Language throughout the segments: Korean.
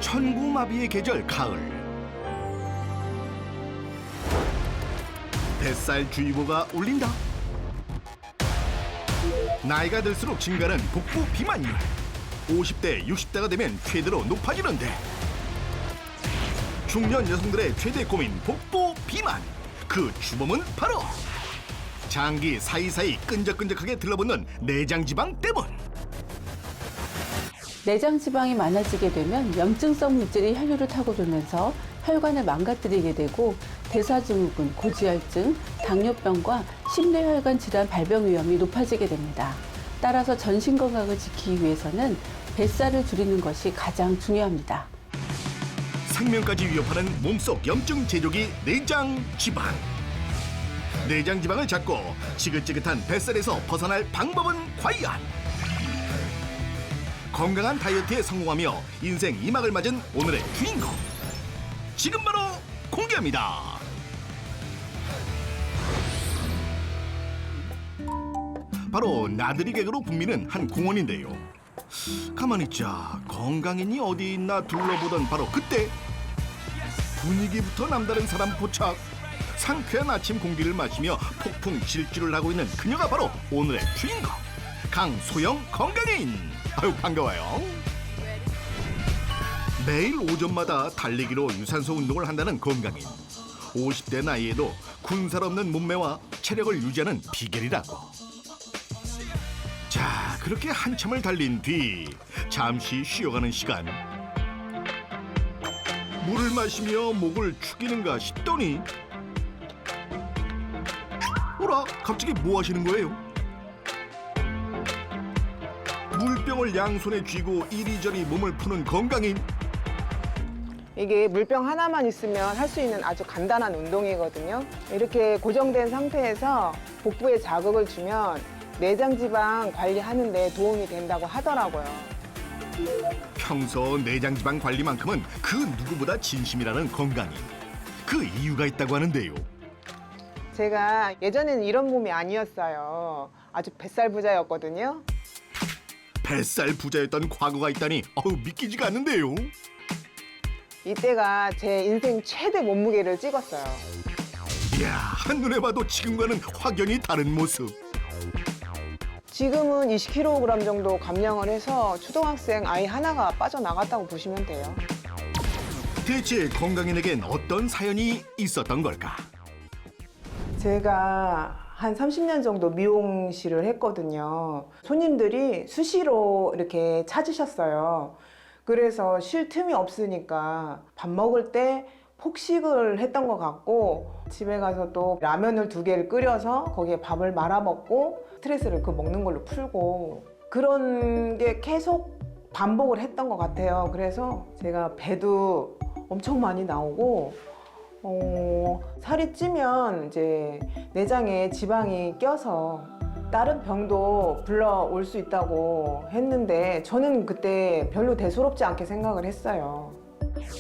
천구마비의 계절 가을. 뱃살주의보가 울린다. 나이가 들수록 증가하는 복부 비만율. 50대, 60대가 되면 최대로 높아지는데 중년 여성들의 최대 고민 복부 비만. 그 주범은 바로 장기 사이사이 끈적끈적하게 들러붙는 내장지방 때문. 내장 지방이 많아지게 되면 염증성 물질이 혈류를 타고 돌면서 혈관을 망가뜨리게 되고 대사증후군, 고지혈증, 당뇨병과 심뇌혈관 질환 발병 위험이 높아지게 됩니다. 따라서 전신 건강을 지키기 위해서는 뱃살을 줄이는 것이 가장 중요합니다. 생명까지 위협하는 몸속 염증 제조기 내장 지방. 내장 지방을 잡고 지긋지긋한 뱃살에서 벗어날 방법은 과연? 건강한 다이어트에 성공하며 인생 2막을 맞은 오늘의 주인공. 지금 바로 공개합니다. 바로 나들이 객으로 붐비는 한 공원인데요. 가만히 있자 건강인이 어디 있나 둘러보던 바로 그때 분위기부터 남다른 사람 포착. 상쾌한 아침 공기를 마시며 폭풍 질주를 하고 있는 그녀가 바로 오늘의 주인공 강소영 건강인. 아유 반가워요. 매일 오전마다 달리기로 유산소 운동을 한다는 건강인. 50대 나이에도 군살 없는 몸매와 체력을 유지하는 비결이라고. 자, 그렇게 한참을 달린 뒤 잠시 쉬어가는 시간. 물을 마시며 목을 축이는가 싶더니 어라? 갑자기 뭐 하시는 거예요? 물병을 양손에 쥐고 이리저리 몸을 푸는 건강인. 이게 물병 하나만 있으면 할 수 있는 아주 간단한 운동이거든요. 이렇게 고정된 상태에서 복부에 자극을 주면 내장 지방 관리하는 데 도움이 된다고 하더라고요. 평소 내장 지방 관리만큼은 그 누구보다 진심이라는 건강인. 그 이유가 있다고 하는데요. 제가 예전에는 이런 몸이 아니었어요. 아주 뱃살 부자였거든요. 뱃살 부자였던 과거가 있다니 어우 믿기지가 않는데요. 이때가 제 인생 최대 몸무게를 찍었어요. 이야, 한눈에 봐도 지금과는 확연히 다른 모습. 지금은 20kg 정도 감량을 해서 초등학생 아이 하나가 빠져나갔다고 보시면 돼요. 대체 건강인에겐 어떤 사연이 있었던 걸까? 제가 한 30년 정도 미용실을 했거든요. 손님들이 수시로 이렇게 찾으셨어요. 그래서 쉴 틈이 없으니까 밥 먹을 때 폭식을 했던 것 같고 집에 가서 또 라면을 2개를 끓여서 거기에 밥을 말아 먹고 스트레스를 그 먹는 걸로 풀고 그런 게 계속 반복을 했던 것 같아요. 그래서 제가 배도 엄청 많이 나오고 살이 찌면 이제 내장에 지방이 껴서 다른 병도 불러올 수 있다고 했는데 저는 그때 별로 대수롭지 않게 생각을 했어요.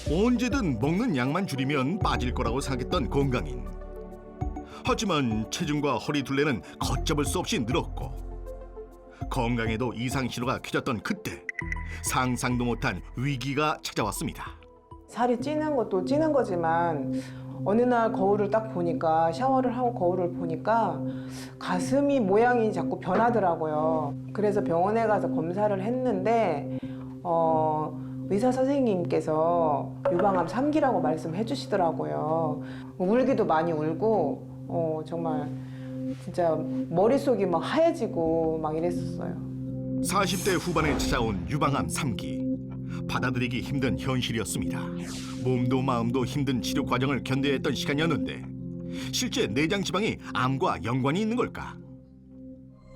언제든 먹는 양만 줄이면 빠질 거라고 생각했던 건강인. 하지만 체중과 허리 둘레는 걷잡을 수 없이 늘었고 건강에도 이상 신호가 켜졌던 그때 상상도 못한 위기가 찾아왔습니다. 살이 찌는 것도 찌는 거지만 어느 날 거울을 딱 보니까 샤워를 하고 거울을 보니까 가슴이 모양이 자꾸 변하더라고요. 그래서 병원에 가서 검사를 했는데 의사 선생님께서 유방암 3기라고 말씀해 주시더라고요. 울기도 많이 울고 정말 진짜 머릿속이 막 하얘지고 막 이랬었어요. 40대 후반에 찾아온 유방암 3기. 받아들이기 힘든 현실이었습니다. 몸도 마음도 힘든 치료 과정을 견뎌야 했던 시간이었는데 실제 내장 지방이 암과 연관이 있는 걸까?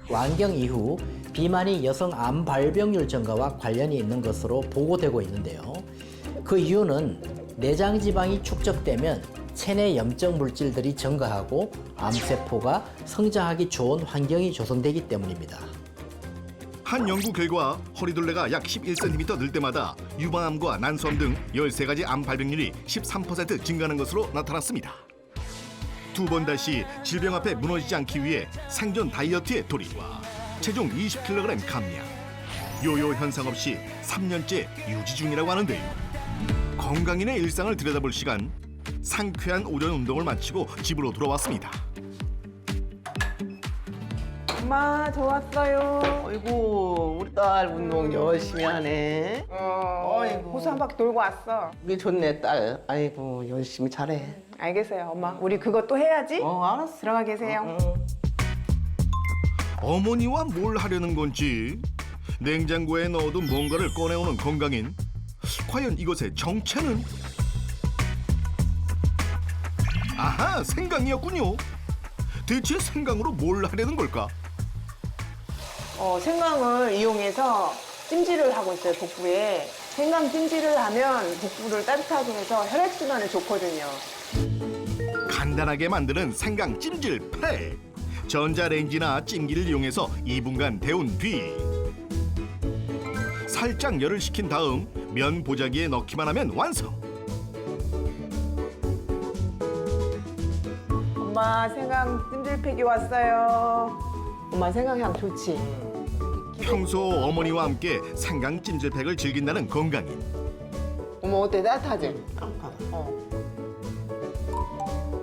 완경 이후 비만이 여성 암 발병률 증가와 관련이 있는 것으로 보고되고 있는데요. 그 이유는 내장 지방이 축적되면 체내 염증 물질들이 증가하고 암세포가 성장하기 좋은 환경이 조성되기 때문입니다. 한 연구 결과 허리둘레가 약 11cm 늘 때마다 유방암과 난소암 등 13가지 암 발병률이 13% 증가하는 것으로 나타났습니다. 두 번 다시 질병 앞에 무너지지 않기 위해 생존 다이어트에 돌입과 체중 20kg 감량, 요요 현상 없이 3년째 유지 중이라고 하는데요. 건강인의 일상을 들여다볼 시간. 상쾌한 오전 운동을 마치고 집으로 돌아왔습니다. 엄마, 저 왔어요. 아이고 우리 딸 운동 열심히 하네. 어이구. 호수 한 바퀴 돌고 왔어. 우리 좋네 딸. 아이고 열심히 잘해. 알겠어요, 엄마. 우리 그거 또 해야지. 알았어. 들어가 계세요. 어머니와 뭘 하려는 건지 냉장고에 넣어둔 뭔가를 꺼내오는 건강인. 과연 이것의 정체는? 아하, 생강이었군요. 대체 생강으로 뭘 하려는 걸까? 생강을 이용해서 찜질을 하고 있어요, 복부에. 생강 찜질을 하면 복부를 따뜻하게 해서 혈액순환에 좋거든요. 간단하게 만드는 생강 찜질 팩. 전자레인지나 찜기를 이용해서 2분간 데운 뒤 살짝 열을 식힌 다음 면 보자기에 넣기만 하면 완성. 엄마, 생강 찜질팩이 왔어요. 엄마, 생강향 좋지? 평소 어머니와 함께 생강 찜질팩을 즐긴다는 건강인. 엄마, 어때? 따뜻하지?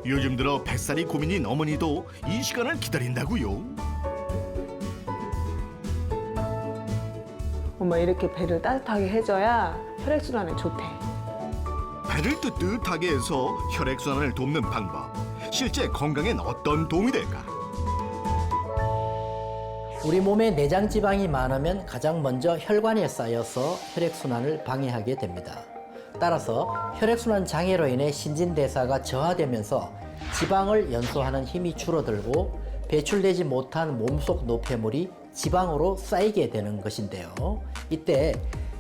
요즘 들어 뱃살이 고민인 어머니도 이 시간을 기다린다고요. 엄마, 이렇게 배를 따뜻하게 해줘야 혈액순환에 좋대. 배를 뜨뜻하게 해서 혈액순환을 돕는 방법. 실제 건강엔 어떤 도움이 될까? 우리 몸에 내장 지방이 많으면 가장 먼저 혈관에 쌓여서 혈액순환을 방해하게 됩니다. 따라서 혈액순환 장애로 인해 신진대사가 저하되면서 지방을 연소하는 힘이 줄어들고 배출되지 못한 몸속 노폐물이 지방으로 쌓이게 되는 것인데요. 이때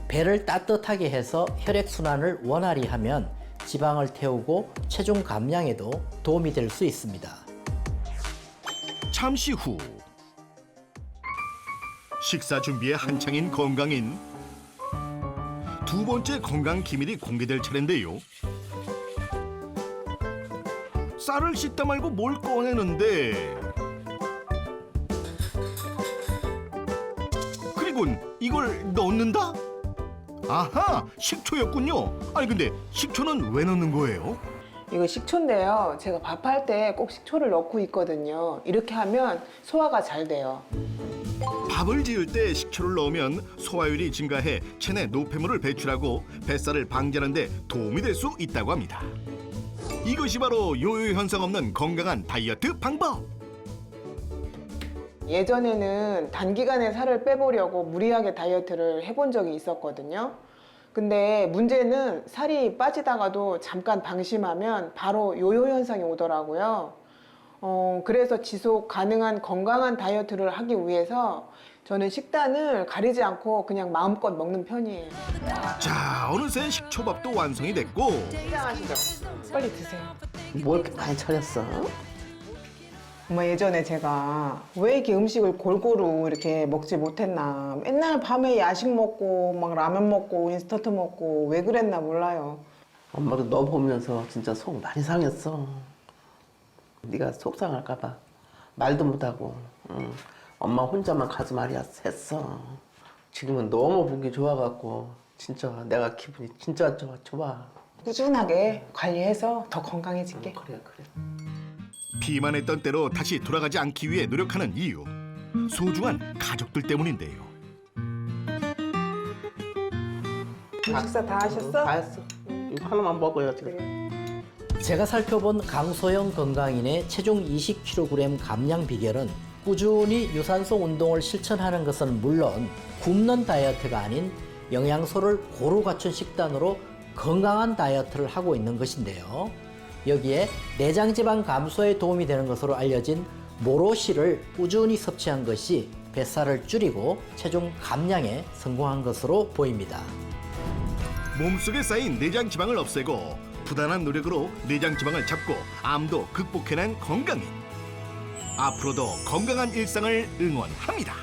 배를 따뜻하게 해서 혈액순환을 원활히 하면 지방을 태우고 체중 감량에도 도움이 될 수 있습니다. 잠시 후 식사 준비에 한창인 건강인. 두 번째 건강 기밀이 공개될 차례인데요. 쌀을 씻다 말고 뭘 꺼내는데 그리곤 이걸 넣는다? 아하, 식초였군요. 아니 근데 식초는 왜 넣는 거예요? 이거 식초인데요. 제가 밥할 때 꼭 식초를 넣고 있거든요. 이렇게 하면 소화가 잘 돼요. 밥을 지을 때 식초를 넣으면 소화율이 증가해 체내 노폐물을 배출하고 뱃살을 방지하는 데 도움이 될 수 있다고 합니다. 이것이 바로 요요 현상 없는 건강한 다이어트 방법. 예전에는 단기간에 살을 빼보려고 무리하게 다이어트를 해본 적이 있었거든요. 근데 문제는 살이 빠지다가도 잠깐 방심하면 바로 요요 현상이 오더라고요. 그래서 지속 가능한 건강한 다이어트를 하기 위해서 저는 식단을 가리지 않고 그냥 마음껏 먹는 편이에요. 자, 어느새 식초밥도 완성이 됐고 긴장하시죠? 빨리 드세요. 뭐 이렇게 많이 차렸어? 엄마, 예전에 제가 왜 이렇게 음식을 골고루 이렇게 먹지 못했나. 맨날 밤에 야식 먹고 막 라면 먹고 인스턴트 먹고 왜 그랬나 몰라요. 엄마도 너 보면서 진짜 속 많이 상했어. 네가 속상할까 봐 말도 못하고 엄마 혼자만 가지 말이야 했어. 지금은 너무 보기 좋아갖고 진짜 내가 기분이 진짜 좋아. 꾸준하게 관리해서 더 건강해질게. 그래. 비만했던 때로 다시 돌아가지 않기 위해 노력하는 이유. 소중한 가족들 때문인데요. 식사 다 하셨어? 다 했어. 이거 하나만 먹어야지. 제가 살펴본 강소형 건강인의 체중 20kg 감량 비결은 꾸준히 유산소 운동을 실천하는 것은 물론 굶는 다이어트가 아닌 영양소를 고루 갖춘 식단으로 건강한 다이어트를 하고 있는 것인데요. 여기에 내장지방 감소에 도움이 되는 것으로 알려진 모로씨를 꾸준히 섭취한 것이 뱃살을 줄이고 체중 감량에 성공한 것으로 보입니다. 몸속에 쌓인 내장 지방을 없애고 부단한 노력으로 내장 지방을 잡고 암도 극복해낸 건강인. 앞으로도 건강한 일상을 응원합니다.